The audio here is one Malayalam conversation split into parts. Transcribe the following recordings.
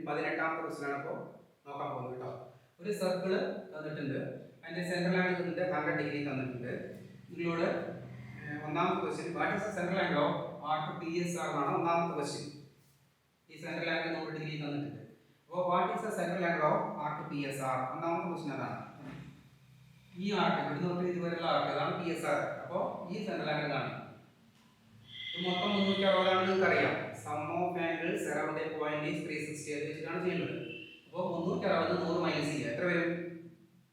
18ാമത്തെ ക്വസ്റ്റ്യൻ ആണ് ഇപ്പോൾ നോക്കാൻ പോകുന്നത് കേട്ടോ. ഒരു സർക്കിൾ തന്നിട്ടുണ്ട്, അതിന്റെ സെൻട്രൽ ആംഗിൾ തന്നിട്ട് 100 ഡിഗ്രി തന്നിട്ടുണ്ട്. നിങ്ങളോട് ഒന്നാമത്തെ question what is the central angle of arc PSR എന്നാണ് ഒന്നാമത്തെ ക്വസ്റ്റ്യൻ. ഈ സെൻട്രൽ ആംഗിൾ 100 ഡിഗ്രി തന്നിട്ടുണ്ട്. അപ്പോൾ what is the central angle of arc PSR ഒന്നാമത്തെ ക്വസ്റ്റ്യൻ അതാണ്. ഈ ആർക്ക് ഇവിടെ തൊട്ട് ഇതുവരെയുള്ള ആർക്ക് അതാണ് PSR. അപ്പോൾ ഈ സെൻട്രൽ ആംഗിൾ ആണ്. ഇത് മൊത്തം 360 ആണെന്ന് നിങ്ങൾക്ക് അറിയാം. Sum of angles around a point is 360 അത് വെച്ചിട്ടാണ് ചെയ്യുന്നത്. അപ്പോൾ 360 100 മൈനസ് ചെയ്യുക എത്ര വരും?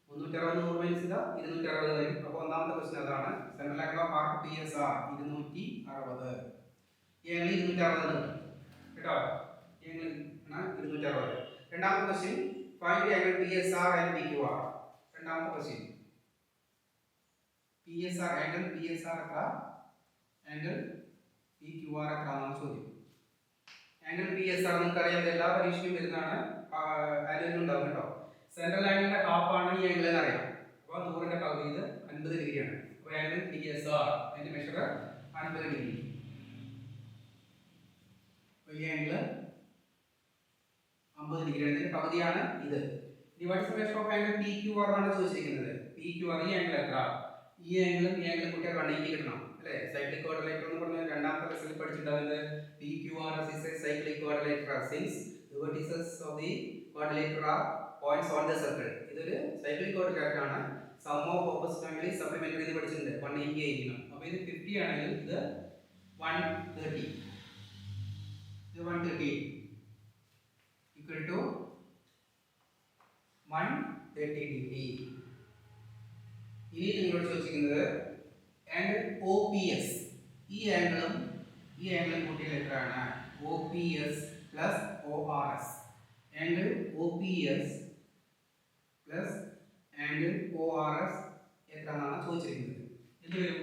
360 100 മൈനസ് ചെയ്താൽ 260 വരും. അപ്പോൾ ഒന്നാമത്തെ ക്വസ്റ്റ്യൻ അതാണ്. Central angle of arc PSR 260. ഈ ആംഗിൾ 260 കേട്ടോ. ഈ ആംഗിൾ 260. രണ്ടാമത്തെ question find angle PSR and PQR. രണ്ടാമത്തെ ക്വസ്റ്റ്യൻ PSR ആംഗിൾ PSR എത്ര, ആംഗിൾ PQR എത്ര എന്നാണ് ചോദ്യം. ആംഗിൾ PSR നിങ്ങൾക്ക് അറിയാം, എല്ലാ പരീക്ഷയും വരുന്നതാണ്, ആനുവൽ ഉണ്ടാവും കേട്ടോ. സെൻട്രൽ ആംഗിളിന്റെ ഹാഫ് ആണ് ഈ ആംഗിൾ എന്ന് അറിയാം. അപ്പോൾ 100ന്റെ പകുതി ഇത് 50 ഡിഗ്രിയാണ്. അപ്പോൾ ആംഗിൾ PSR അതിന്റെ മെഷർ 50 ഡിഗ്രി. അപ്പോൾ ഈ ആംഗിൾ 50 ഡിഗ്രിയാണ്, ഇതിന്റെ പകുതിയാണ് ഇത്. ഇനി what is the measure of angle PQR ആണ് ചോദിച്ചിരിക്കുന്നത്. PQR ഈ ആംഗിൾ എത്ര? ഈ ആംഗിളും ഈ ആംഗിളും കൂട്ടി 180 കിട്ടണം അല്ലേ? സൈക്ലിക് ക്വാഡ്രിലേറ്റർ എന്ന് പറഞ്ഞാൽ രണ്ടാമത്തെ ലെസണിൽ പഠിച്ചിട്ടുണ്ടാവുന്നത് PQR is a cyclic quadrilateral since the vertices of the quadrilateral are points on the circle. ഇതൊരു സൈക്ലിക് ക്വാഡ്രിലേറ്റർ ആണ്. Sum of opposite angle supplementary എന്ന് പഠിച്ചിട്ടുണ്ട്. 180 ആയിരിക്കണം. അപ്പോൾ ഇത് 50 ആണെങ്കിൽ ഇത് 130. ഇത് 130 equal to 130 ഡിഗ്രി. ഇനി നിങ്ങളോട് ചോദിച്ചിരിക്കുന്നത് ആംഗിൾ OPS. ഈ ആംഗിളും കൂട്ടിയാൽ എത്രയാണ്? OPS plus ORS. Angle OPS plus angle ORS എത്രയാണ് ചോദിച്ചിരിക്കുന്നത്. എന്ത് വരും?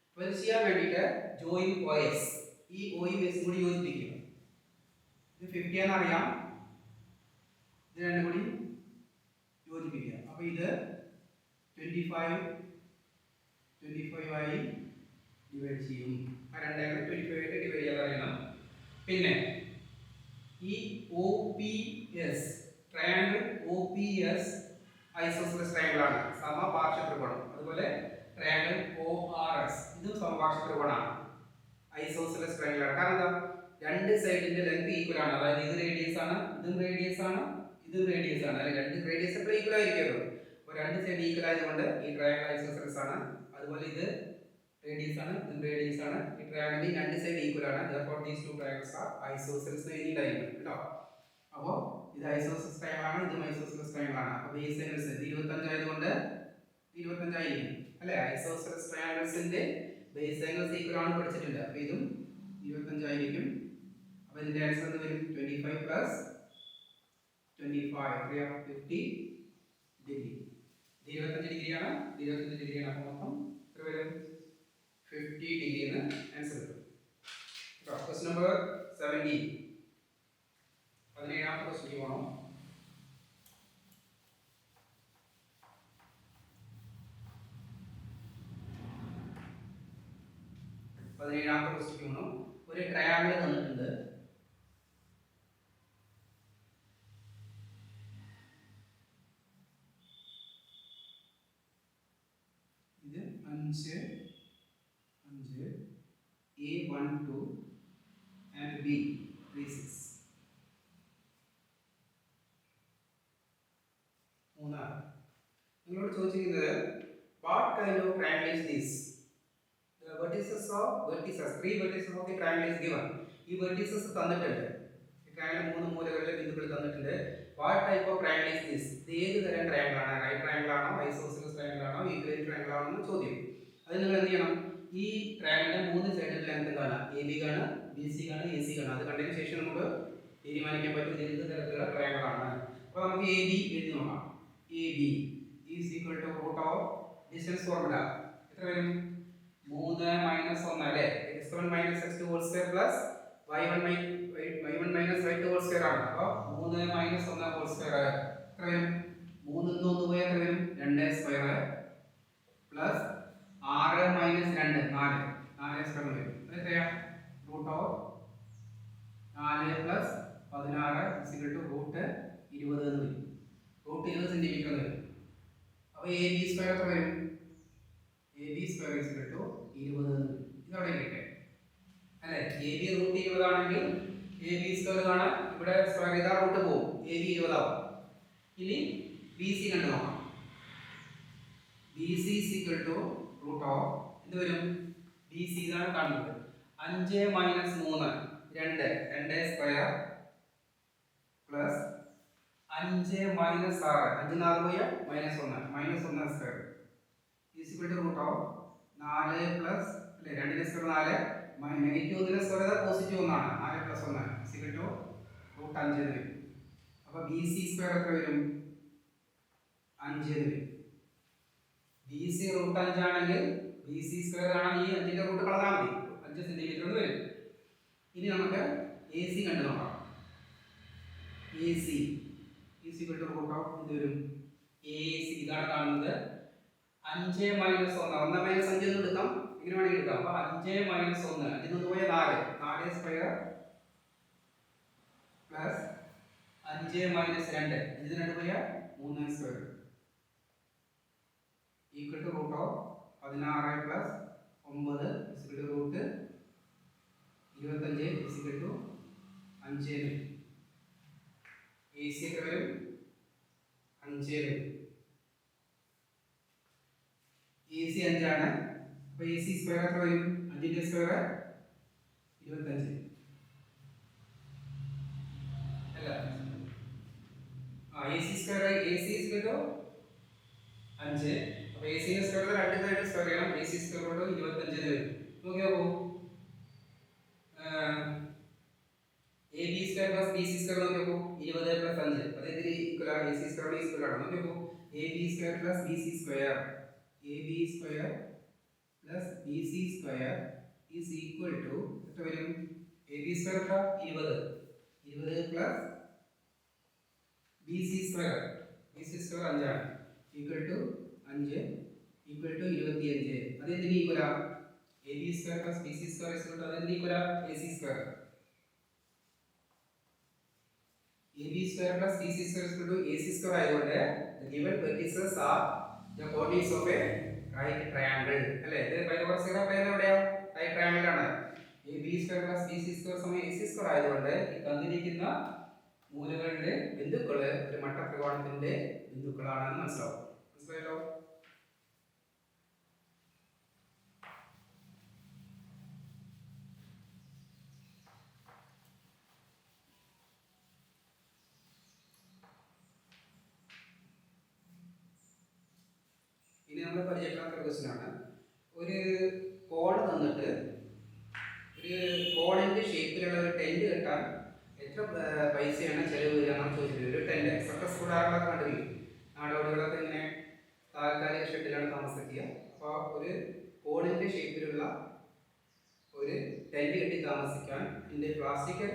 അപ്പോൾ ഇത് ചെയ്യാൻ വേണ്ടിയിട്ട് ജോയിൻ OS, ഈ Oയും S കൂടി യോജിപ്പിക്കുക. ഇത് 50 ആണെന്ന് അറിയാം, ഇത് രണ്ടും കൂടി യോജിപ്പിക്കുക. അപ്പോൾ ഇത് 25 ആയി ഡിവൈഡ് ചെയ്യും. ആ രണ്ടാമത് 25 ആയിട്ട് ഡിവൈഡ് ചെയ്യാൻ അറിയണം. പിന്നെ ഈ OPS triangle OPS isosceles triangle ആണ്, സമപാർശ്വ ത്രികോണം. അതുപോലെ ട്രയാങ്കിൾ ORS ഇതും സമപാർശ്വ ത്രികോണമാണ്, ഐസോസെലസ് ട്രയാങ്കിൾ ആണ്. കാരണം എന്താ? രണ്ട് സൈഡിന്റെ ലെങ്ത് ഈക്വൽ ആണ്. അതായത് ഇത് റേഡിയസ് ആണ്, ഇതും റേഡിയസ് ആണ്, ഇതും റേഡിയസ് ആണ്. അല്ലെങ്കിൽ രണ്ട് റേഡിയസ് എപ്പോഴും ഈക്വൽ ആയിരിക്കുമല്ലോ. അപ്പോൾ രണ്ട് സൈഡ് ഈക്വൽ ആയതുകൊണ്ട് ഈ ട്രയാങ്കിൾ ഐസോസെലസ് ആണ്. അതുപോലെ ഇത് റേഡിയസ് ആണ്, ഇതും റേഡിയസ് ആണ്. ഈ ട്രയാങ്കിളിൽ രണ്ട് സൈഡ് ഈക്വൽ ആണ്. therefore these two triangles are isosceles എന്ന് എഴുതിയിട്ടായിരിക്കും കേട്ടോ. അപ്പോൾ ഇത് ഐസോസെലസ് ട്രയാങ്കിൾ ആണ്, ഇതും ഐസോസെലസ് ട്രയാങ്കിൾ ആണ്. അപ്പോൾ ബേസ് ആംഗിൾസ് 25 ആയതുകൊണ്ട് 25 ആയിരിക്കും അല്ലേ? ഐസോസെലസ് ട്രയാങ്കിൾസിന്റെ ബേസ് ആംഗിൾസ് ഈക്വൽ ആണ് പഠിച്ചിട്ടുണ്ട്. അപ്പോൾ ഇതും 25 ആയിരിക്കും. അപ്പോൾ ഇതിന്റെ ആൻസർ എന്ത് വരും? 25 പ്ലസ് 25 50 ഡിഗ്രി. 25 ഡിഗ്രിയാണ്, 25 ഡിഗ്രിയാണ്. അപ്പോൾ മൊത്തം എത്ര വരും? 50 ഡിഗ്രി എന്ന് ആൻസർ കിട്ടും. Question number 17. 17ാമത്തെ ക്വസ്റ്റ്യൻ പോകണം. ഒരു ട്രയാങ്കിൾ തന്നിട്ടുണ്ട്. ഇത് 5 A12 and B 36. മൂന്നാണ്. നിങ്ങളോട് ചോദിച്ചിരിക്കുന്നത് what kind of triangle is this? The vertices, 3 vertices of the triangle is given. ഈ vertices തന്നിട്ടുണ്ട്. ഈ ട്രയാങ്കിൾ 3 മൂലകളിലെ ബിന്ദുക്കൾ തന്നിട്ടുണ്ട്. what type of triangle is this? ഇത് ഏത് തരം ട്രയാങ്കിൾ ആണ്? റൈറ്റ് ട്രയാങ്കിൾ ആണോ, ഐസോസെലസ് ട്രയാങ്കിൾ ആണോ, ഈക്വലേറ്റർ ട്രയാങ്കിൾ ആണോ എന്ന് ചോദ്യം. അത് നിങ്ങൾ എന്ത് ചെയ്യണം? ഈ ട്രയാങ്കിളിന്റെ 3 സൈഡിലെ ലെങ്ത് കാണാം. AB കാണാം, BC കാണാം, AC കാണാം. അത് കണ്ടതിന് ശേഷം നമുക്ക് തീരുമാനിക്കാൻ പറ്റും ഇത് ഏത് തരത്തിലുള്ള ട്രയാങ്കിൾ ആണ്. അപ്പോൾ നമുക്ക് AB എഴുതി നോക്കാം. AB is equal to root of distance formula. എത്ര വരും? 3 - 1 അല്ലേ? x1 - x2 whole square plus y1 minus y2 whole square ആണ്. അപ്പോൾ 3 - 1 whole square എത്ര വരും? 3 ന്ന് 1 പോയാൽ എത്ര വരും? 2 സ്ക്വയർ പ്ലസ് 6 - 2 4 സ്ക്വയർ വരും. എത്രയാ? root of 4 plus 16 is equal to root square എത്ര വരും? A B square is equal to 20. ഇതവിടെ കിട്ടേ അല്ലേ? എ ബി റൂട്ട് 20 ആണെങ്കിൽ എ ബി സ്ക്വയർ കാണാൻ ഇവിടെ സ്ക്വയർ ചെയ്താൽ റൂട്ട് പോകും. എ ബി 20 ആവും. ഇനി ബി സി കണ്ടു നോക്കാം. B C is equal to root of എന്ത് വരും? ബി സി ഇതാണ് കാണുന്നത്. 5 മൈനസ് 3 2 2 സ്ക്വയർ പ്ലസ് 5 മൈനസ് 6 5 4 പോയ minus 1 square is equal to root of 4 plus അല്ലേ 2 സ്ക്വയർ 4 നെഗറ്റീവ് 1 സ്ക്വയർ ചെയ്താൽ പോസിറ്റീവ് 1 ആണ്. 4 plus 1 is equal to root 5 എന്ന് വരും. അപ്പോൾ ബി സി സ്ക്വയർ എത്ര വരും? 5 എന്ന് വരും. ബി സി റൂട്ട് 5 ആണെങ്കിൽ ബി സി സ്ക്വയർ കാണാൻ ഈ 5ന്റെ റൂട്ട് കളഞ്ഞാൽ മതി. 5 സെന്റിമീറ്റർ എന്ന് വരും. ഇനി നമുക്ക് എ സി കണ്ടു നോക്കാം. A C is equal to root of എന്ത് വരും? എ സി ഇതാണ് കാണുന്നത്. 5 മൈനസ് 1 1 മൈനസ് 5 എന്ന് എടുക്കാം. ഇങ്ങനെ വേണമെങ്കിൽ എടുക്കാം. അപ്പോൾ 5 മൈനസ് 1 5 നിന്ന് പോയ 4 സ്ക്വയർ പ്ലസ് 5 മൈനസ് 2 5 2 പോയ 3 square equal to root of 16 plus 9 is equal to root 25 is equal to 5. A C എത്ര വരും? 5 വരും. എ സി 5 ആണ്. അപ്പോൾ എ സി സ്ക്വയർ എത്ര വരും? 5ന്റെ സ്ക്വയർ 25 അല്ല A C square A C equal to 5. അപ്പോൾ എ സി സ്ക്വയർ 2 ആയിട്ട് സ്ക്വയർ ചെയ്യണം. എ സി സ്ക്വയർ കൊണ്ട് 25 വരും. നോക്കിയോ A B square plus B C square നോക്കിയോ 20 പ്ലസ് 5 അതായത് ഈക്വൽ ആണ്. എ സി സ്ക്വയർ ഈക്വൽ ആണ്. നോക്കിയോ A B square plus B C square A B square plus B C square is equal to എത്ര വരും? എ ബി സ്ക്വയർ എത്ര? 20 പ്ലസ് ബി സി സ്ക്വയർ 5 ആണ് ഈക്വൽ ടു 5 ഈക്വൽ ടു 25. അതെന്തിന് ഈക്വലാ? A B square plus B C square equal to അതെന്തിന് ഈക്വലാ? A C square. A B square plus B C square equal to A C square ആയതുകൊണ്ട് the given vertices are the coordinates of a right triangle അല്ലേ? ഇത് പൈതഗോറസ് തിയറം എവിടെയാ? റൈറ്റ് ട്രയാങ്കിൾ ആണ്. A B square plus B C square സമയം എ സി സ്ക്വയർ ആയതുകൊണ്ട് ഈ തന്നിരിക്കുന്ന മൂലകളുടെ ബിന്ദുക്കൾ ഒരു മട്ടത്രികോണത്തിന്റെ ബിന്ദുക്കളാണെന്ന് മനസ്സിലാവും. മനസ്സിലായല്ലോ? ഇനി നമ്മൾ പരിചയപ്പെടാത്ത ഒരു ക്വസ്റ്റ്യൻ ആണ്. ഒരു കോൺ തന്നിട്ട് ഒരു കോണിന്റെ ഷേപ്പിലുള്ള ഒരു ടെന്റ് കെട്ടാൻ എത്ര പൈസയാണ് ചെലവ് വരിക എന്നാണ് ചോദിച്ചത്. ഒരു ടെന്റ് സക്സസ്ഫുൾ ആളുകളൊക്കെ കണ്ടില്ലേ? നാടോടികളൊക്കെ ഇങ്ങനെ താൽക്കാലിക ഷെഡിലാണ് താമസിക്കുക. അപ്പോൾ ഒരു കോണിന്റെ ഷേപ്പിലുള്ള ഒരു ടെന്റ് കെട്ടി താമസിക്കാൻ ഇതിന്റെ പ്ലാസ്റ്റിക്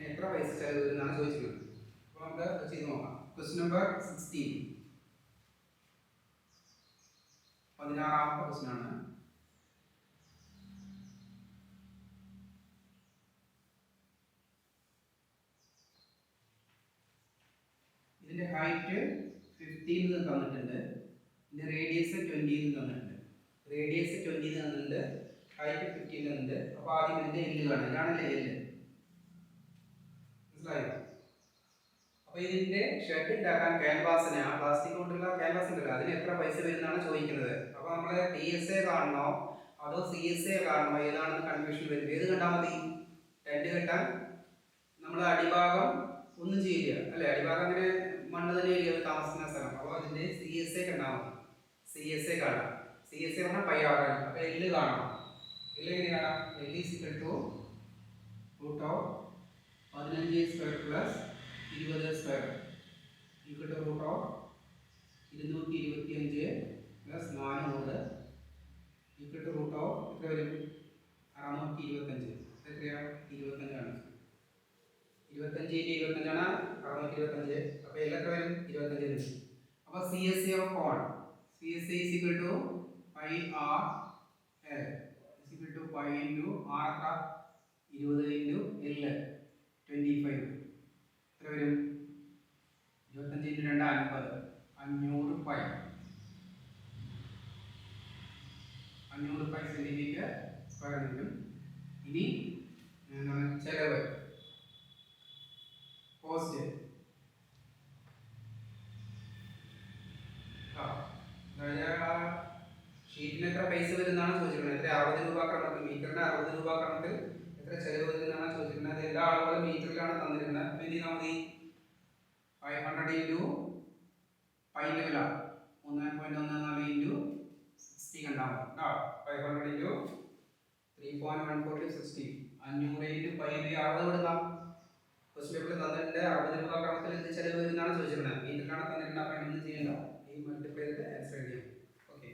എത്ര പൈസ ചെലവ് വരും എന്നാണ് ചോദിച്ചിട്ടുള്ളത്. അപ്പോൾ നമുക്ക് ചെയ്ത് നോക്കാം. ക്വസ്റ്റ്യൻ നമ്പർ 16 16ാമത്തെ ക്വസ്റ്റ്യൻ ആണ്. ഇതിന്റെ ഹൈറ്റ് 15 തന്നിട്ടുണ്ട്. ഇതിന്റെ റേഡിയസ് 20 തന്നിട്ടുണ്ട്. റേഡിയസ് 20 തന്നിട്ടുണ്ട്, ഹൈറ്റ് 15 തന്നിട്ടുണ്ട്. അപ്പോൾ ആദ്യം ഇതിന്റെ എല്ല് കാണാം. ഇതാണല്ലേ എല്ല്. മനസ്സിലായോ? അപ്പോൾ ഇതിന്റെ ഷെഡ് ഉണ്ടാക്കാൻ ക്യാൻവാസിന് ആ പ്ലാസ്റ്റിക് കൊണ്ടുള്ള ക്യാൻവാസ് ഉണ്ടല്ലോ അതിന് എത്ര പൈസ വരുന്നതാണ് ചോദിക്കുന്നത്. അപ്പോൾ നമ്മൾ TSA കാണണോ അതോ CSA കാണണോ ഏതാണെന്ന് കൺഫ്യൂഷൻ വരും. ഏത് കണ്ടാൽ മതി? ടെന്റ് കെട്ടാൻ നമ്മൾ അടിഭാഗം ഒന്നും ചെയ്യില്ല അല്ലേ? അടിഭാഗം അങ്ങനെ മണ്ണ് തന്നെയായിരിക്കും താമസിക്കുന്ന സ്ഥലം. അപ്പോൾ അതിന്റെ CSA കണ്ടാൽ മതി. CSA കാണാം. CSA പറഞ്ഞാൽ പൈ ആറാണ്. അപ്പോൾ എല്ല് കാണണം. എല്ല് എങ്ങനെ കാണാം? L is equal to root of 15 square plus 20 square equal to root of 225 plus 400 equal to root of എത്ര വരും? 625. എത്രയാണ്? 25 ആണ്. 25 × 25 ആണ് 625. അപ്പോൾ എല്ലാം എത്ര വരും? 25 വരും. അപ്പോൾ CSA of cone CSA is equal to pi r L is equal to pi into r എത്ര? 20 into L 25. എത്ര വരും? 25 × 2 50 500 പൈ 500 സെന്റിമീറ്റർ സ്ക്വയർ കിട്ടും. ഇനി എന്താണ് ചെലവ് കോസ്റ്റ് ഷീറ്റിന് എത്ര പൈസ വരുന്നതാണ് ചോദിച്ചിരിക്കുന്നത്. എത്ര 60 രൂപ ക്രമത്തിൽ മീറ്ററിന് 60 രൂപ ക്രമത്തിൽ എത്ര ചെലവ് വരുന്നതാണ് ചോദിച്ചിരിക്കുന്നത്. എല്ലാ ആളുകളും മീറ്ററിലാണ് തന്നിരുന്നത്. അപ്പോൾ ഇനി നമുക്ക് 500 ഇൻറ്റു പൈൻ്റെ വില 3.14 ഇൻറ്റു 60 കണ്ടാൽ മതി കേട്ടോ. 500 ഇൻറ്റു 3.14 60 500 ഇൻറ്റു പൈൻ്റെ 60 കൊടുക്കാം. ക്വസ്റ്റ്യൻ പേപ്പറിൽ തന്നിട്ടുണ്ട് 60 രൂപ ക്രമത്തിൽ ഇത് ചെലവ് വരുന്നതാണ് ചോദിച്ചിരിക്കുന്നത്. മീറ്ററിലാണ് തന്നിട്ടുണ്ട്. അപ്പോൾ എന്ത് ചെയ്യണ്ട, ഈ മൾട്ടിപ്ലൈ ചെയ്തിട്ട് ആൻസർ ചെയ്യാം. ഓക്കെ,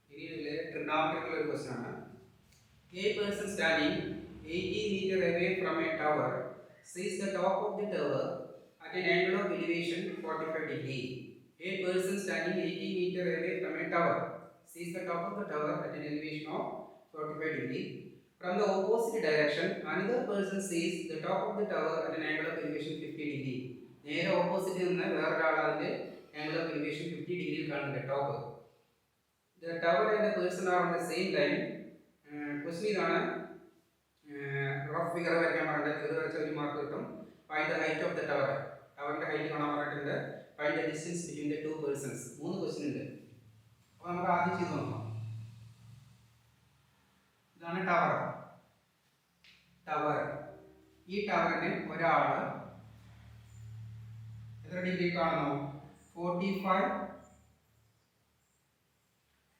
ഇനി ഇതിലെ ട്രിഗണോമെട്രിക്കൽ ഒരു ക്വസ്റ്റ്യൻ ആണ്. A person standing 80 meter away from a tower sees the top of the tower at an angle of elevation 45 degree. A person standing 80 meter away from a tower sees the top of the tower at an elevation of 45 degree. From the opposite direction, another person sees the top of the tower at an angle of elevation 50 degree. നേരെ ഓപ്പോസിറ്റ് നിന്ന് വേറൊരാൾ അതിന്റെ angle of elevation 50 ഡിഗ്രിയിൽ കാണുന്നുണ്ട് top. The tower and the person are on the same line. Question ഇതാണ്. റഫ് ഫിഗർ വരയ്ക്കാൻ പറഞ്ഞിട്ട് ഫിഗർ വരച്ച ഒരു മാർക്ക് കിട്ടും. Find the height of the tower. ടവറിന്റെ ഹൈറ്റ് കാണാൻ പറഞ്ഞിട്ടുണ്ട്. Find the distance between the two persons. 3 question ഉണ്ട്. അപ്പോൾ നമുക്ക് ആദ്യം ചെയ്ത് നോക്കാം. ഇതാണ് ടവർ. ഈ ടവറിന് ഒരാൾ എത്ര ഡിഗ്രി കാണുന്നു? 45.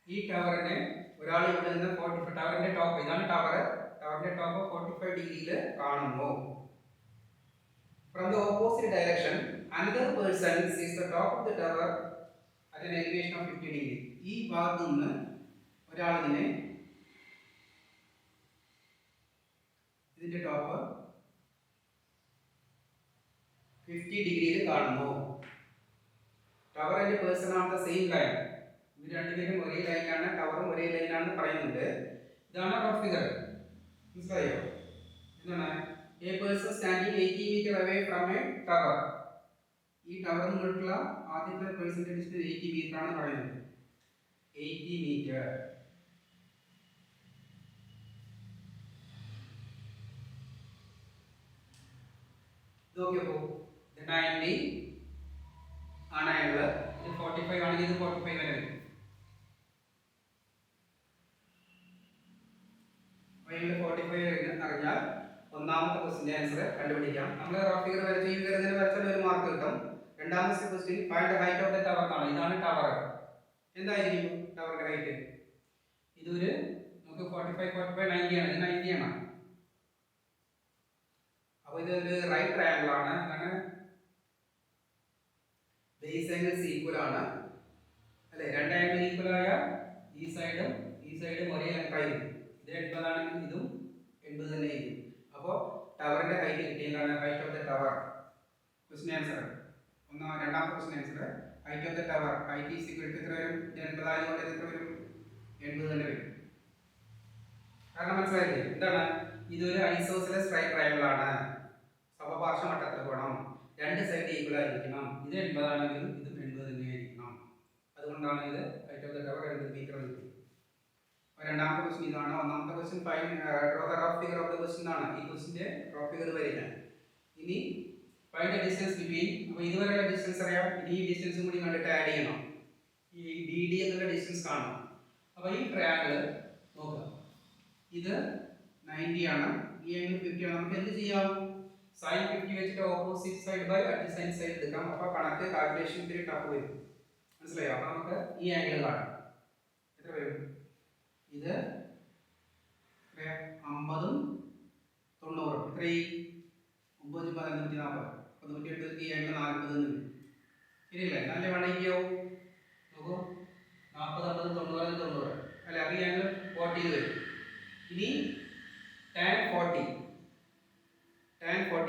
ഈ ടവറിനെ ഒരാൾ ഇവിടെ നിന്ന് 45 ടവറിന്റെ ടോപ്പ്, ഇതാണ് ടവറിന്റെ ടോപ്പ് 45 ഡിഗ്രിയിൽ കാണുന്നു. From the opposite direction, another person sees the top of the tower at an elevation of 50 degree. ഈ ഭാഗത്ത് നിന്ന് ഒരാൾ ഇതിന്റെ ടോപ്പ് 50 ഡിഗ്രിയിൽ കാണുന്നു. Tower and person are the same line. ഇവർ രണ്ടുപേരും ഒരേ ലൈനാണ്, ടവറും ഒരേ ലൈനാണെന്ന് പറയുന്നുണ്ട്. ഇതാണ് റഫ് ഫിഗർ. മനസ്സിലായോ? എന്താണ്? A person standing 80 metre away from a tower. ഈ ടവറിൽ നിന്നുള്ള ആദ്യത്തെ പേഴ്സന്റെ ഡിസ്റ്റൻസ് 80 മീറ്റർ ആണ് പറയുന്നത്. 80 മീറ്റർ. നോക്കിയപ്പോ 90 ആണ് ആംഗിൾ. ഇത് 45 ആണെങ്കിൽ ഇത് 45 വരെ വരും. അപ്പോൾ 45 അറിഞ്ഞാൽ ഒന്നാമത്തെ ക്വസ്റ്റിന്റെ ആൻസർ കണ്ടുപിടിക്കാം. നമ്മൾ റഫ് ഫിഗർ വരച്ച് ഈ ഫിഗർ ഇങ്ങനെ വരച്ചാൽ ഒരു മാർക്ക് കിട്ടും. രണ്ടാമത്തെ question find the height of the tower ആണ്. ഇതാണ് ടവർ. എന്തായിരിക്കും ടവറിന്റെ ഹൈറ്റ്? ഇതൊരു നമുക്ക് 45 90 ആണ്. ഇത് 90 ആണ്. അപ്പോൾ ഇത് ഒരു റൈറ്റ് ട്രയാങ്കിൾ ആണ്. അതാണ് ബേസ് ആംഗിൾസ് ഈക്വൽ ആണ് അല്ലേ? രണ്ട് ആംഗിൾ ഈക്വൽ ആയ ഈ സൈഡും ഒരേ ലെങ്ത് ആയിരിക്കും. ഇത് 80 ആണെങ്കിൽ ഇതും 80 തന്നെ ആയിരിക്കും. അപ്പോൾ ടവറിന്റെ ഹൈറ്റ് കിട്ടിയതാണ് height of the tower. Question answer രണ്ടാമത്തെ question answer height of the tower. Height is equal to എത്ര വരും? 80 ആയതുകൊണ്ട് എത്ര വരും? 80 തന്നെ വരും. കാരണം മനസ്സിലായില്ലേ? എന്താണ്? ഇതൊരു ഐസോസെലസ് റൈറ്റ് ട്രയാങ്കിൾ ആണ്. സമപാർശ്വമട്ട ത്രികോണം. രണ്ട് സൈഡ് ഈക്വൽ ആയിരിക്കണം. ഇത് 80 ആണെങ്കിലും ഇതും 80 തന്നെ ആയിരിക്കണം. അതുകൊണ്ടാണ് ഇത് height of the tower 80 metre കിട്ടി. രണ്ടാമത്തെ ക്വസ്റ്റ്യൻ ഇതാണ്. ഒന്നാമത്തെ question draw the rough figure of the question ആണ്. ഈ ക്വസ്റ്റ്യന്റെ റഫ് ഫിഗർ വരയ്ക്കാൻ. ഇനി ഫൈൻഡ് ദ ഡിസ്റ്റൻസ് ബിറ്റ്വീൻ. അപ്പോൾ ഇതുവരെയുള്ള ഡിസ്റ്റൻസ് അറിയാം. ഇനി ഈ ഡിസ്റ്റൻസും കൂടി കണ്ടിട്ട് ആഡ് ചെയ്യണം. ഈ DD എന്നുള്ള ഡിസ്റ്റൻസ് കാണണം. അപ്പോൾ ഈ ട്രയാങ്കിൾ നോക്കുക. ഇത് 90 ആണ്. ഈ ആംഗിൾ 50 ആണ്. നമുക്ക് എന്ത് ചെയ്യാം? sin 50 വെച്ചിട്ട് opposite side by adjacent side എടുക്കാം. അപ്പോൾ കണക്ക് കാൽക്കുലേഷൻ ഇത്തിരി ടഫ് വരും. മനസ്സിലായോ? അപ്പോൾ നമുക്ക് ഈ ആംഗിൾ കാണാം. എത്ര വരും? ഇത് 50 90 എത്രയും 9 140. അപ്പോൾ 180 ഈ ആംഗിൾ 40 വരും. ശരിയല്ലേ? നല്ല വേണമെങ്കിലാവും. നോക്കൂ, 40 50 90 അല്ലെ? അപ്പോൾ ഈ ആംഗിൾ 40 വരും. ഇനി tan 40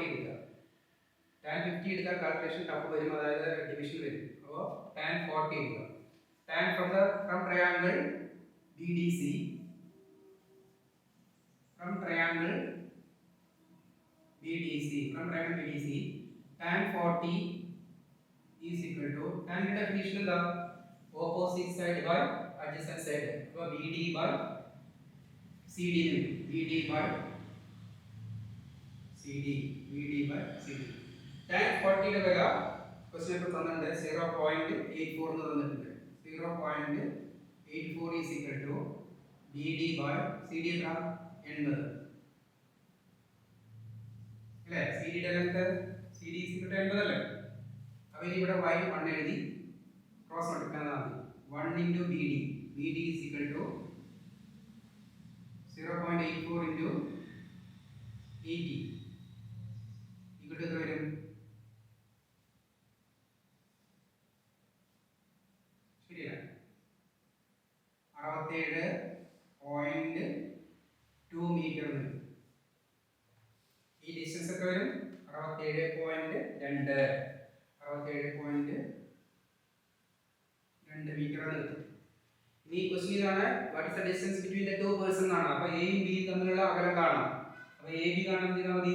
എടുക്കുക. tan 50 എടുത്താൽ കാൽക്കുലേഷൻ ടഫ് വരും. അതായത് ഡിവിഷൻ വരും. അപ്പോൾ tan 40 എടുക്കുക. tan from triangle BDC, from triangle BDC, tan 40 is equal to, tan ന്റെ definition എന്താ? Opposite side by adjacent side. അപ്പോൾ BD by CD, BD by CD, BD by CD. tan 40 യുടെ വില ക്വസ്റ്റ്യൻ പേപ്പർ തന്നിട്ടുണ്ട് 0.84 എന്ന് തന്നിട്ടുണ്ട്. 0.84 is equal to BD by CD എത്ര? 80. അല്ലേ? CD യുടെ length CD is equal to 80 അല്ലേ? അപ്പോൾ ഇനി ഇവിടെ y 1 എഴുതി ക്രോസ് മൾട്ടിപ്ലൈ ചെയ്താൽ മതി. 1 into BD, BD is equal to 0.84 into 80 equal to എത്ര വരും? ശരിയല്ല? 67.2 മീറ്റർ വരും. ഈ ഡിസ്റ്റൻസ് ഒക്കെ വരും 67.2 മീറ്റർ ആണ്. ഇനി ക്വസ്റ്റ്യൻ ഇതാണ്, what is the distance between the to person ആണ്. അപ്പോൾ എ യും ബി തമ്മിലുള്ള അകലം കാണണം. അപ്പോൾ എ ബി കാണാൻ എന്ത് ചെയ്താൽ മതി?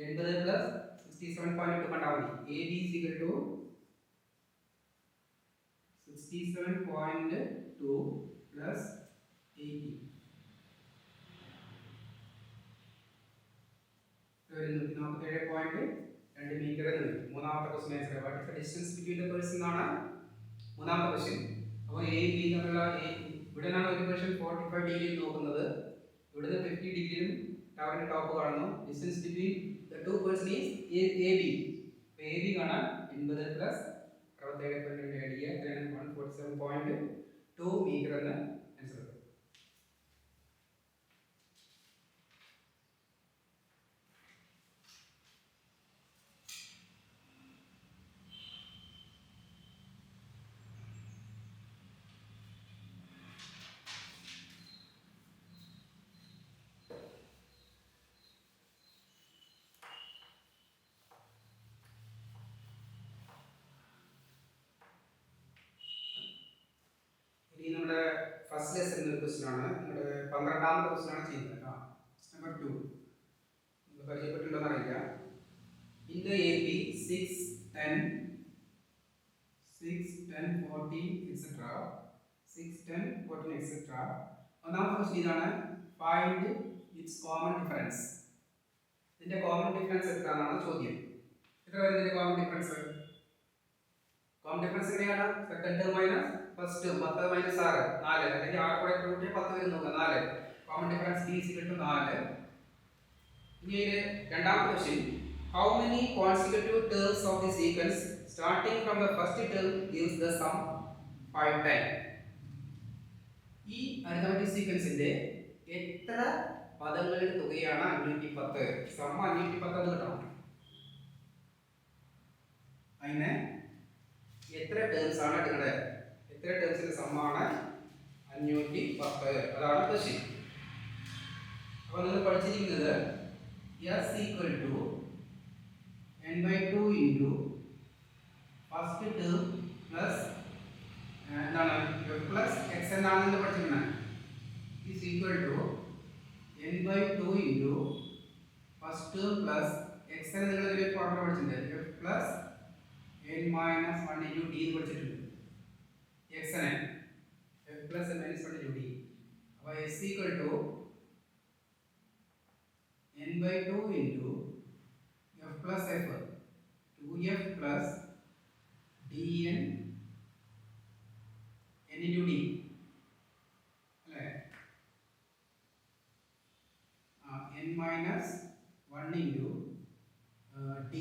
80 പ്ലസ് 67.2 കണ്ടാൽ മതി. A B is equal to 67.2 plus 80. 147.2 metre എന്ന് വരും. മൂന്നാമത്തെ question answer. What is the distance between the person ആണ് മൂന്നാമത്തെ ക്വസ്റ്റ്യൻ. അപ്പോൾ എ ബി തമ്മിലുള്ള ഇവിടെ നിന്നാണ് ഒരു ക്വസ്റ്റ്യൻ 45 ഡിഗ്രി നോക്കുന്നത്. ഇവിടുന്ന് 50 ഡിഗ്രിയും ടവറിന്റെ ടോപ്പ് കാണുന്നു. Distance between the to person is A B. അപ്പോൾ എ ബി കാണാൻ 80 പ്ലസ് 67.2 ആഡ് ചെയ്യുക. 147.2 മീറ്റർ എന്ന് ആൻസർ. നമ്മുടെ ഫസ്റ്റ് ലെസൺ ക്വസ്റ്റ്യൻ ആണ്. നമ്മുടെ 12ാമത്തെ ക്വസ്റ്റ്യൻ ആണ് ചെയ്യുന്നത്. നമ്പർ 2 നിങ്ങൾ പരിചയപ്പെട്ടിട്ടുണ്ടോ അറിയില്ല. In the A B 6, 10, 14 etc. 6, 10, 14 etc. ഒന്നാമത്തെ ക്വസ്റ്റ്യൻ ഇതാണ്, ഫൈൻഡ് ഇറ്റ്സ് കോമൺ ഡിഫറൻസ്. ഇതിന്റെ കോമൺ ഡിഫറൻസ് എത്രയാണെന്നാണ് ചോദ്യം. എത്ര വരും ഇതിന്റെ കോമൺ ഡിഫറൻസ്? കോമൺ ഡിഫറൻസ് എങ്ങനെയാണ്? Second term minus first 10 minus 6 4, അല്ലെങ്കിൽ 6 കൂടെ കൂട്ടിയാൽ 10 വരും നോക്കുക. 4 common difference d is equal to 4. ഇനി രണ്ടാമത്തെ question, how many consecutive terms of the sequence starting from the first term gives the sum 5 times? ഈ അരിത്തമെറ്റിക് സീക്വൻസിന്റെ എത്ര പദങ്ങളുടെ തുകയാണ് 510? സം 510 എന്ന് കിട്ടണം. അതിനെ എത്ര ടേംസ് ആണ് എടുക്കേണ്ടത്? എത്ര ടേംസിന്റെ സമ്മാണ് 510? അതാണ് ക്വസ്റ്റ്യൻ. അപ്പോൾ നിങ്ങൾ പഠിച്ചിരിക്കുന്നത് s equal to n/2 into first term plus എന്താണ് f plus x എന്നാണ് നിങ്ങൾ പഠിച്ചിരിക്കുന്നത്. is equal to n/2 into first term plus x എന്ന് നിങ്ങൾ ഇതിൽ ഫോർമുല പഠിച്ചിട്ടുണ്ട്. f plus n minus 1 into d എന്ന് പഠിച്ചിട്ടുണ്ട്. x നെ f plus n minus 1 into d. അപ്പോൾ s equal to n/2 into f plus f, 2f plus dn n into d അല്ലേ? n minus 1 into d.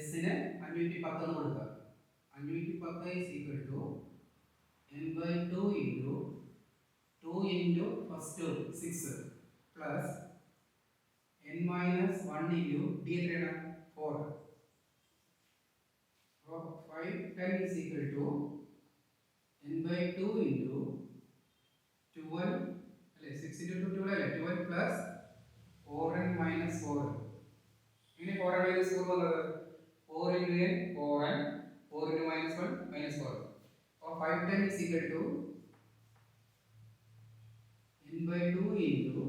s ന് 510 എന്ന് കൊടുക്കുക. 510 is equal to n/2 into 2 into first 6 plus n minus 1 into d എത്രയാണ്? 4. So 5 10 is equal to n/2 into 12 അല്ലേ? 6 into 2 12 അല്ലേ? 12 plus 4n minus 4. ഇങ്ങനെ 4n minus 4 വന്നത് 4 into n 4n, 4 into minus 1 510 is equal to n by 2 into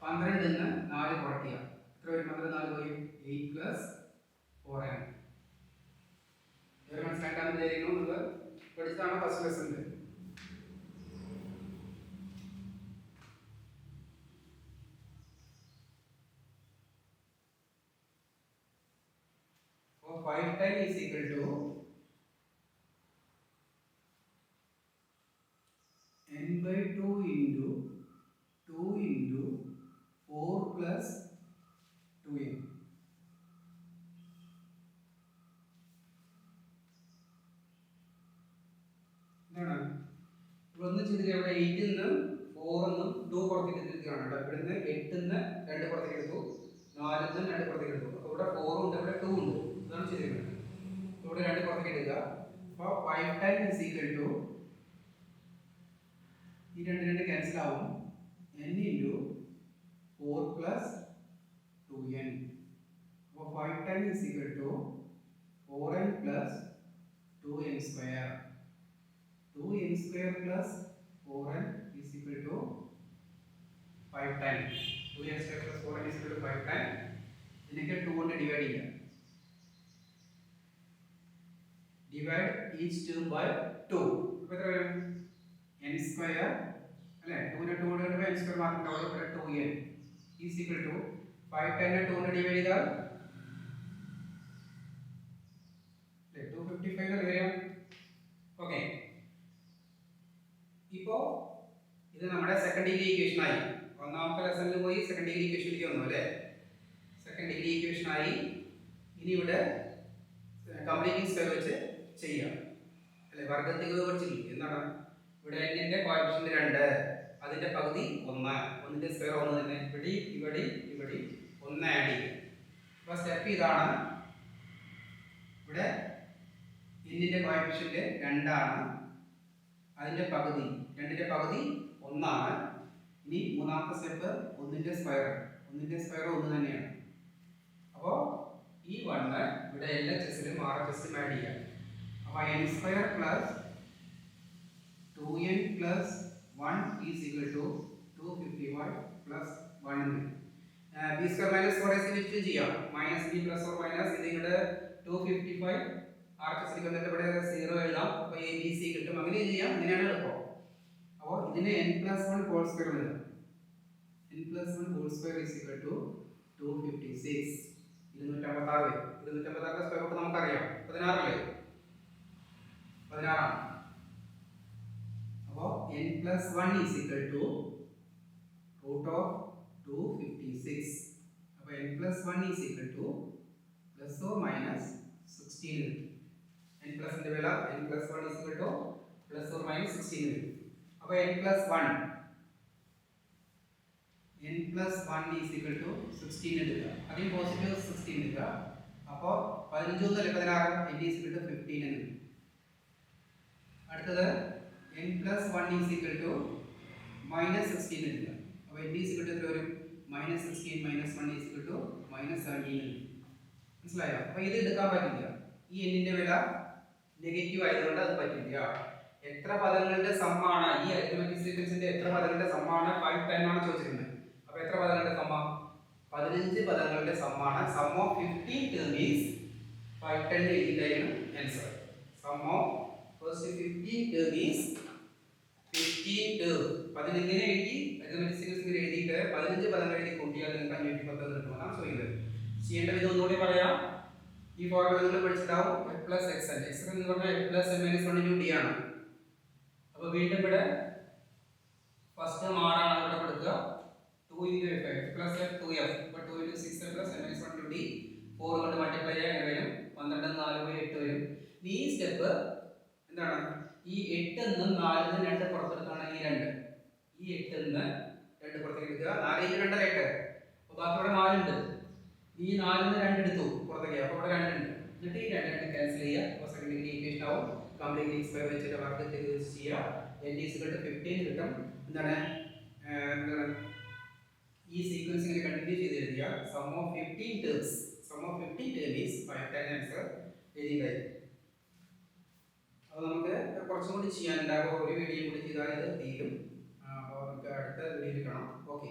12 നിന്ന് 4 കുറയ്ക്കുക. എത്ര വരും? 12 4 പോയി 8 plus 4n. ഇവർ മനസ്സിലാക്കാൻ വിചാരിക്കുന്നു. നിങ്ങൾ പഠിച്ചതാണ് ഫസ്റ്റ് ലെസണിൽ. അപ്പോൾ 510 is equal to n by 2 into 2 into 4 plus 2n. എന്താണ് ഒന്ന് ചെയ്തിട്ട് ഇവിടെ 8 നിന്ന് 4 നിന്നും 2 പുറത്തേക്ക് എടുത്തിരിക്കുകയാണ് കേട്ടോ. ഇവിടുന്ന് 8 നിന്ന് 2 പുറത്തേക്ക് എടുത്തു, 4 നിന്ന് 2 പുറത്തേക്ക് എടുത്തു. അപ്പോൾ ഇവിടെ 4 ഉണ്ട്, ഇവിടെ 2 ഉണ്ട്. ഇതാണ് ചെയ്തിരിക്കുന്നത്. ഇവിടെ 2 പുറത്തേക്ക് എടുക്കുക. അപ്പോൾ 510 is equal to ഈ 2 ക്യാൻസൽ ആവും, n into 4 plus 2n. അപ്പോൾ 510 is equal to 4n plus 2n square. 2n square plus 4n is equal to 510. 2n square plus 4n is equal to 510. ഇതിനെ 2 കൊണ്ട് ഡിവൈഡ് ചെയ്യാം. Divide each term by 2. അപ്പോൾ എത്ര വരും? n square അല്ലേ? 2 നെ 2 കൊണ്ട് n square മാർക്ക് ഉണ്ടാവും. ഇവിടെ 2n is equal to 510 നെ 2 കൊണ്ട് ഡിവൈഡ് ചെയ്താൽ അല്ലേ 255 എന്ന് വരും. ഓക്കേ, ഇപ്പോ ഇത് നമ്മുടെ സെക്കൻഡ് ഡിഗ്രി ഇക്വേഷൻ ആയി. ഒന്നാമത്തെ ലെസണിൽ പോയി സെക്കൻഡ് ഡിഗ്രി ഇക്വേഷനിലേക്ക് വന്നു അല്ലേ? സെക്കൻഡ് ഡിഗ്രി ഇക്വേഷൻ ആയി. ഇനി ഇവിടെ കംപ്ലീറ്റിംഗ് സ്ക്വയർ വെച്ച് ചെയ്യാം അല്ലേ? വർഗ്ഗത്തിക പഠിച്ചില്ലേ? എന്താണ് ഇവിടെ n ന്റെ കോഎഫിഷ്യന്റ് 2, അതിന്റെ പകുതി 1, 1 ന്റെ സ്ക്വയർ 1 തന്നെ. ഇവിടെ ഇവിടെ ഇവിടെ 1 ആഡ് ചെയ്യും. അപ്പോൾ സ്റ്റെപ്പ് ഇതാണ്. ഇവിടെ n ന്റെ കോഎഫിഷ്യന്റ് 2 ആണ്, അതിന്റെ പകുതി 2 ന്റെ പകുതി 1 ആണ്. ഇനി മൂന്നാമത്തെ സ്റ്റെപ്പ് 1 ന്റെ സ്ക്വയർ 1 തന്നെയാണ്. അപ്പോൾ ഈ 1 ഇവിടെ LHSലും RHSലും ആഡ് ചെയ്യാം. അപ്പോൾ n square plus 2n plus 1 is equal to 255 plus 1. B square minus 4ac വെച്ച് ചെയ്യാം. Minus B plus or minus ഇത് ഇവിടെ 255 RHSലേക്ക് വന്നിട്ട് ഇവിടെ 0 എഴുതാം. അപ്പോൾ a b c കിട്ടും. അങ്ങനെ ചെയ്യാം. ഇങ്ങനെയാണ് എളുപ്പം. അപ്പോൾ ഇതിനെ n പ്ലസ് 1 ഹോൾ സ്ക്വയർ എഴുതാം. n പ്ലസ് 1 whole square is equal to 256. 256 256 square root നമുക്കറിയാം 16 അല്ലേ? 16 ആണ്. അപ്പോൾ n plus 1 is equal to root of 256. അപ്പോൾ n plus 1 is equal to plus or minus 16. n plus ന്റെ വില n plus 1 is equal to plus or minus 16. അപ്പോൾ n plus 1 is equal to 16 എടുക്കുക. അതിന് പോസിറ്റീവ് 16 എടുക്കുക. അപ്പോൾ 15 ഒന്നല്ലേ 16, n is equal to 15 എന്ന്. അടുത്തത് n plus 1 is equal to minus 16 എടുക്കുക. അപ്പോൾ n is equal to എത്ര വരും? minus 16 minus 1 is equal to minus 17. മനസ്സിലായോ? അപ്പോൾ ഇത് എടുക്കാൻ പറ്റില്ല. ഈ n ന്റെ വില നെഗറ്റീവ് ആയതുകൊണ്ട് അത് പറ്റില്ല. എത്ര പദങ്ങളുടെ സമ്മാണ് ഈ അരിത്മെറ്റിക് സീക്വൻസിന്റെ എത്ര പദങ്ങളുടെ സമ്മാണ് 510 ആണ് ചോദിച്ചിരിക്കുന്നത്. അപ്പോൾ എത്ര പദങ്ങളുടെ സമ്മാണ്? 15 പദങ്ങളുടെ സമ്മാണ്. സം ഓഫ് 15 ടേം ഈസ് 510 എഴുതിയിട്ടായിരുന്നു answer. Sum of first 15 term is 15 term. 15 ഇങ്ങനെ എഴുതി അരിത്മെറ്റിക് സീക്വൻസ് ഇങ്ങനെ എഴുതിയിട്ട് 15 പദങ്ങൾ എഴുതി കൂട്ടിയാൽ നിങ്ങൾക്ക് 510 കിട്ടുമെന്നാണ് ചോദിക്കുന്നത്. ചെയ്യേണ്ട വിധം ഒന്നുകൂടി പറയാം. ഈ ഫോർമുല നിങ്ങൾ പഠിച്ചിട്ടാവും. f plus xn എന്ന് പറഞ്ഞാൽ f plus n minus 1 d ആണ്. അപ്പോൾ വീണ്ടും ഇവിടെ ഫസ്റ്റ് മാറാണ് ഇവിടെ കൊടുക്കുക. 2 into f plus f 2f. അപ്പോൾ 2 into 6 plus n minus 1 d 4 കൊണ്ട് മൾട്ടിപ്ലൈ ചെയ്യാൻ വരും. 12 4 പോയി 8 വരും. ഈ സ്റ്റെപ്പ് എന്താണ്? ഈ 8 നിന്ന് 4 നിന്ന് 2 പുറത്തെടുത്താണ് ഈ 2. ഈ 8 നിന്ന് 2 പുറത്തേക്ക് എടുക്കുക. 4 into 2 8. അപ്പോൾ ബാക്കി ഇവിടെ 4 ഉണ്ട്. ഈ 4 നിന്ന് 2 എടുത്തു പുറത്തേക്ക്. അപ്പോൾ ഇവിടെ 2 ഉണ്ട്. എന്നിട്ട് ഈ 2 ക്യാൻസൽ ചെയ്യുക. അപ്പോൾ സെക്കൻഡ് ഡിഗ്രി ഇക്വേഷൻ ആവും. കംപ്ലീറ്റ് സ്ക്വയർ വെച്ചിട്ട് വർഗ്ഗത്തിൽ ചെയ്യുക. n is equal to 15 കിട്ടും. എന്താണ് ഈ സീക്വൻസ് ഇങ്ങനെ കണ്ടിന്യൂ ചെയ്ത് എഴുതിയ sum of 15 terms. Sum of 15 term is 510 answer എഴുതിയിട്ടായി. അപ്പോൾ നമുക്ക് കുറച്ചും കൂടി ചെയ്യാനുണ്ട്. അപ്പോൾ ഒരു വീഡിയോ കൂടി ചെയ്താൽ ഇത് തീരും. അപ്പോൾ നമുക്ക് അടുത്ത വീഡിയോയിൽ കാണാം. ഓക്കെ.